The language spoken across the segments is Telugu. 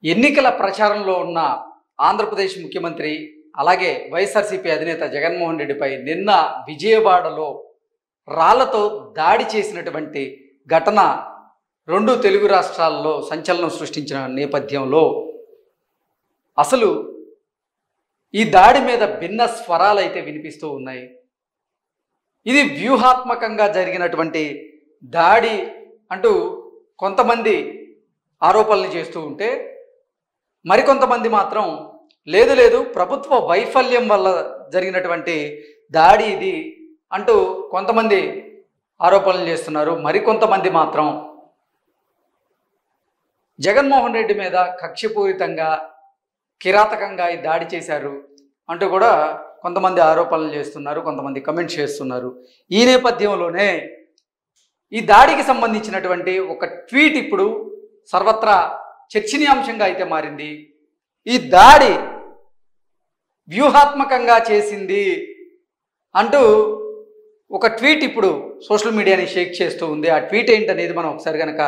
ఎన్నికల ప్రచారంలో ఉన్న ఆంధ్రప్రదేశ్ ముఖ్యమంత్రి అలాగే వైఎస్ఆర్సీపీ అధినేత జగన్మోహన్ రెడ్డిపై నిన్న విజయవాడలో రాళ్లతో దాడి చేసినటువంటి ఘటన రెండు తెలుగు రాష్ట్రాల్లో సంచలనం సృష్టించిన నేపథ్యంలో అసలు ఈ దాడి మీద భిన్న స్వరాలు అయితే వినిపిస్తూ ఉన్నాయి. ఇది వ్యూహాత్మకంగా జరిగినటువంటి దాడి అంటూ కొంతమంది ఆరోపణలు చేస్తూ ఉంటే మరికొంతమంది మాత్రం లేదు ప్రభుత్వ వైఫల్యం వల్ల జరిగినటువంటి దాడి ఇది అంటూ కొంతమంది ఆరోపణలు చేస్తున్నారు. మరికొంతమంది మాత్రం జగన్మోహన్ రెడ్డి మీద కక్షపూరితంగా కిరాతకంగా ఈ దాడి చేశారు అంటూ కూడా కొంతమంది ఆరోపణలు చేస్తున్నారు, కొంతమంది కమెంట్స్ చేస్తున్నారు. ఈ నేపథ్యంలోనే ఈ దాడికి సంబంధించినటువంటి ఒక ట్వీట్ ఇప్పుడు సర్వత్రా చర్చనీయాంశంగా అయితే మారింది. ఈ దాడి వ్యూహాత్మకంగా చేసింది అంటూ ఒక ట్వీట్ ఇప్పుడు సోషల్ మీడియాని షేక్ చేస్తూ ఉంది. ఆ ట్వీట్ ఏంటనేది మనం ఒకసారి కనుక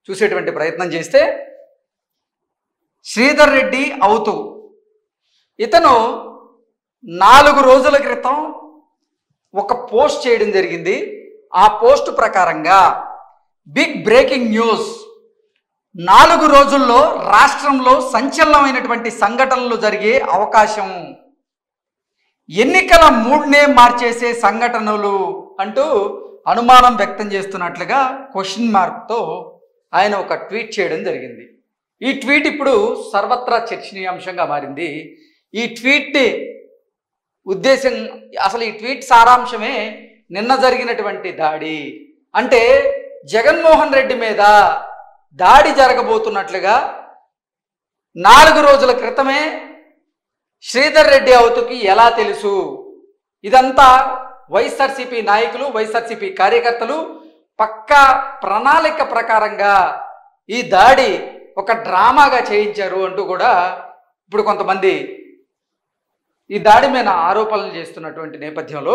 చూసేటువంటి ప్రయత్నం చేస్తే, శ్రీధర్ రెడ్డి అవుతూ ఇతను 4 రోజుల క్రితం ఒక పోస్ట్ చేయడం జరిగింది. ఆ పోస్ట్ ప్రకారంగా బిగ్ బ్రేకింగ్ న్యూస్, 4 రోజుల్లో రాష్ట్రంలో సంచలనమైనటువంటి సంఘటనలు జరిగే అవకాశం, ఎన్నికల మూడ్నే మార్చేసే సంఘటనలు అంటూ అనుమానం వ్యక్తం చేస్తున్నట్లుగా క్వశ్చన్ మార్క్తో ఆయన ఒక ట్వీట్ చేయడం జరిగింది. ఈ ట్వీట్ ఇప్పుడు సర్వత్రా చర్చనీయాంశంగా మారింది. ఈ ట్వీట్ ఉద్దేశం, అసలు ఈ ట్వీట్ సారాంశమే నిన్న జరిగినటువంటి దాడి. అంటే జగన్మోహన్ రెడ్డి మీద దాడి జరగబోతున్నట్లుగా 4 రోజుల క్రితమే శ్రీధర్ రెడ్డి అవుతుకి ఎలా తెలుసు? ఇదంతా వైఎస్ఆర్సీపీ నాయకులు, వైఎస్ఆర్సీపీ కార్యకర్తలు పక్కా ప్రణాళిక ప్రకారంగా ఈ దాడి ఒక డ్రామాగా చేయించారు అంటూ కూడా ఇప్పుడు కొంతమంది ఈ దాడి మీద ఆరోపణలు చేస్తున్నటువంటి నేపథ్యంలో,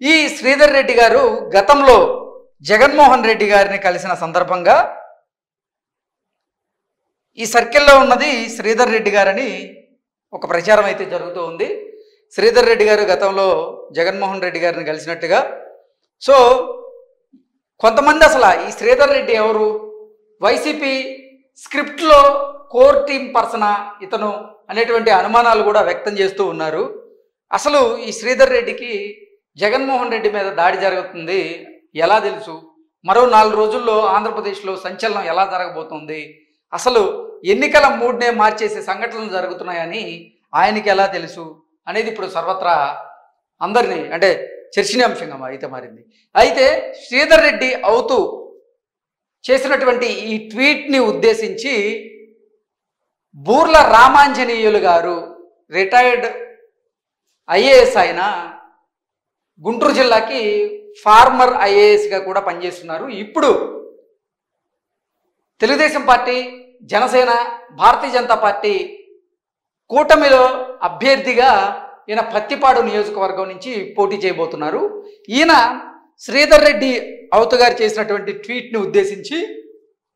ఈ శ్రీధర్ రెడ్డి గారు గతంలో జగన్మోహన్ రెడ్డి గారిని కలిసిన సందర్భంగా ఈ సర్కిల్లో ఉన్నది శ్రీధర్ రెడ్డి గారని ఒక ప్రచారం అయితే జరుగుతూ ఉంది. శ్రీధర్ రెడ్డి గారు గతంలో జగన్మోహన్ రెడ్డి గారిని కలిసినట్టుగా. సో కొంతమంది అసలు ఈ శ్రీధర్ రెడ్డి ఎవరు, వైసీపీ స్క్రిప్ట్లో కోర్ టీమ్ పర్సనా ఇతను అనేటువంటి అనుమానాలు కూడా వ్యక్తం చేస్తూ ఉన్నారు. అసలు ఈ శ్రీధర్ రెడ్డికి జగన్మోహన్ రెడ్డి మీద దాడి జరుగుతుంది ఎలా తెలుసు? మరో 4 రోజుల్లో ఆంధ్రప్రదేశ్లో సంచలనం ఎలా జరగబోతుంది? అసలు ఎన్నికల మూడ్నే మార్చేసే సంఘటనలు జరుగుతున్నాయని ఆయనకి ఎలా తెలుసు అనేది ఇప్పుడు సర్వత్రా అందరినీ అంటే చర్చనీయాంశంగా అయితే మారింది. అయితే శ్రీధర్ రెడ్డి అవుతూ చేసినటువంటి ఈ ట్వీట్ని ఉద్దేశించి బూర్ల రామాంజనేయులు గారు, రిటైర్డ్ ఐఏఎస్, ఆయన గుంటూరు జిల్లాకి ఫార్మర్ ఐఏఎస్గా కూడా పనిచేస్తున్నారు. ఇప్పుడు తెలుగుదేశం పార్టీ, జనసేన, భారతీయ జనతా పార్టీ కూటమిలో అభ్యర్థిగా ఈయన పత్తిపాడు నియోజకవర్గం నుంచి పోటీ చేయబోతున్నారు. ఈయన శ్రీధర్ రెడ్డి అవుతు గారు చేసినటువంటి ట్వీట్ని ఉద్దేశించి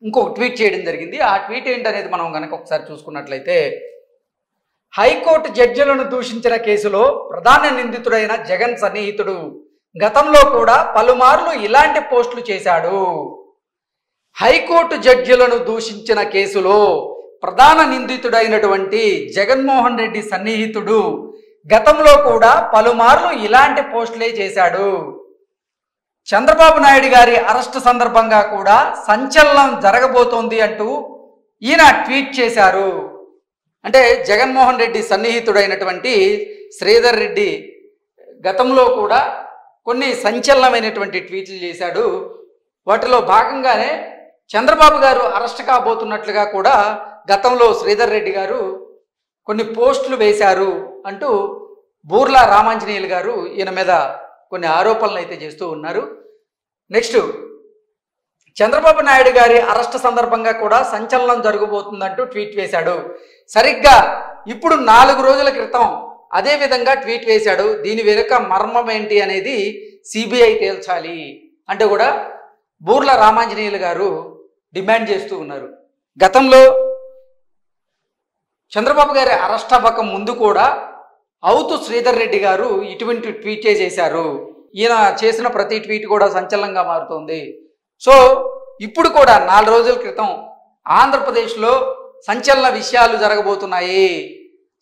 ఇంకొక ట్వీట్ చేయడం జరిగింది. ఆ ట్వీట్ ఏంటనేది మనం కనుక ఒకసారి చూసుకున్నట్లయితే, హైకోర్టు జడ్జిలను దూషించిన కేసులో ప్రధాన నిందితుడైన జగన్ సన్నిహితుడు గతంలో కూడా పలుమార్లు ఇలాంటి పోస్టులు చేశాడు. హైకోర్టు జడ్జిలను దూషించిన కేసులో ప్రధాన నిందితుడైనటువంటి జగన్మోహన్ రెడ్డి సన్నిహితుడు గతంలో కూడా పలుమార్లు ఇలాంటి పోస్టులే చేశాడు. చంద్రబాబు నాయుడు గారి అరెస్టు సందర్భంగా కూడా సంచలనం జరగబోతోంది అంటూ ఈయన ట్వీట్ చేశారు. అంటే జగన్మోహన్ రెడ్డి సన్నిహితుడైనటువంటి శ్రీధర్ రెడ్డి గతంలో కూడా కొన్ని సంచలనమైనటువంటి ట్వీట్లు చేశాడు. వాటిలో భాగంగానే చంద్రబాబు గారు అరెస్ట్ కాబోతున్నట్లుగా కూడా గతంలో శ్రీధర్ రెడ్డి గారు కొన్ని పోస్టులు వేశారు అంటూ బూర్ల రామాంజనేయులు గారు ఈయన మీద కొన్ని ఆరోపణలు అయితే చేస్తూ ఉన్నారు. నెక్స్ట్, చంద్రబాబు నాయుడు గారి అరెస్ట్ సందర్భంగా కూడా సంచలనం జరగబోతుందంటూ ట్వీట్ వేశాడు. సరిగ్గా ఇప్పుడు 4 రోజుల క్రితం అదే విధంగా ట్వీట్ వేశాడు. దీని వెనుక మర్మం ఏంటి అనేది సిబిఐ తేల్చాలి అంటూ కూడా బూర్ల రామాంజనేయులు గారు డిమాండ్ చేస్తూ ఉన్నారు. గతంలో చంద్రబాబు గారి అరెస్ట్ అవ్వక ముందు కూడా అవుతు శ్రీధర్ రెడ్డి గారు ఇటువంటి ట్వీట్ చేశారు. ఈయన చేసిన ప్రతి ట్వీట్ కూడా సంచలనంగా మారుతోంది. సో ఇప్పుడు కూడా 4 రోజుల క్రితం ఆంధ్రప్రదేశ్లో సంచలన విషయాలు జరగబోతున్నాయి,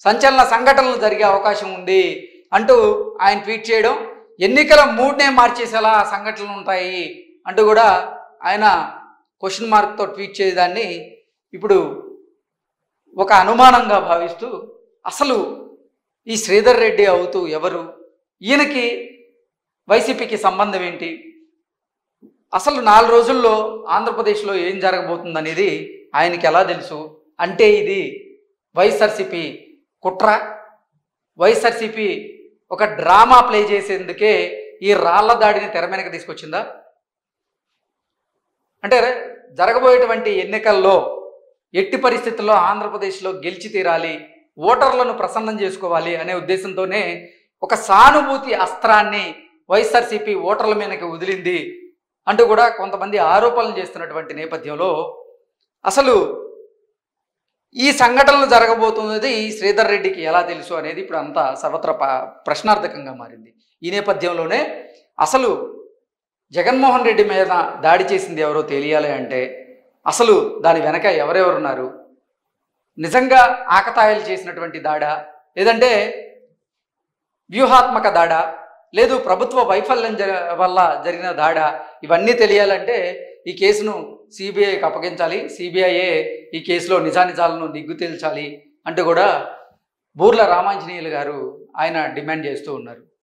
సంచలన సంఘటనలు జరిగే అవకాశం ఉంది అంటూ ఆయన ట్వీట్ చేయడం, ఎన్నికల మూడ్నే మార్చేసేలా సంఘటనలు ఉంటాయి అంటూ కూడా ఆయన క్వశ్చన్ మార్క్తో ట్వీట్ చేయడాన్ని ఇప్పుడు ఒక అనుమానంగా భావిస్తూ, అసలు ఈ శ్రీధర్ రెడ్డి అవుతూ ఎవరు, ఈయనకి వైసీపీకి సంబంధం ఏంటి, అసలు 4 రోజుల్లో ఆంధ్రప్రదేశ్లో ఏం జరగబోతుందనేది ఆయనకి ఎలా తెలుసు? అంటే ఇది వైఎస్ఆర్సీపీ కుట్ర, వైఎస్ఆర్సీపీ ఒక డ్రామా ప్లే చేసేందుకే ఈ రాళ్ల దాడిని తెర మీదకి తీసుకొచ్చిందా? అంటే జరగబోయేటువంటి ఎన్నికల్లో ఎట్టి పరిస్థితుల్లో ఆంధ్రప్రదేశ్లో గెలిచి తీరాలి, ఓటర్లను ప్రసన్నం చేసుకోవాలి అనే ఉద్దేశంతోనే ఒక సానుభూతి అస్త్రాన్ని వైఎస్ఆర్సీపీ ఓటర్ల మీదకి వదిలింది అంటూ కూడా కొంతమంది ఆరోపణలు చేస్తున్నటువంటి నేపథ్యంలో అసలు ఈ సంఘటనలు జరగబోతున్నది శ్రీధర్ రెడ్డికి ఎలా తెలుసు అనేది ఇప్పుడు అంతా సర్వత్రా ప్రశ్నార్థకంగా మారింది. ఈ నేపథ్యంలోనే అసలు జగన్మోహన్ రెడ్డి మీద దాడి చేసింది ఎవరో తెలియాలి అంటే అసలు దాని వెనక ఎవరెవరున్నారు, నిజంగా ఆకతాయిలు చేసినటువంటి దాడా, లేదంటే వ్యూహాత్మక దాడా, లేదు ప్రభుత్వ వైఫల్యం వల్ల జరిగిన దాడా, ఇవన్నీ తెలియాలంటే ఈ కేసును సిబిఐకి అప్పగించాలి, సిబిఐయే ఈ కేసులో నిజానిజాలను నిగ్గు తేల్చాలి అంటూ కూడా బూర్ల రామాంజనేయులు గారు ఆయన డిమాండ్ చేస్తూ ఉన్నారు.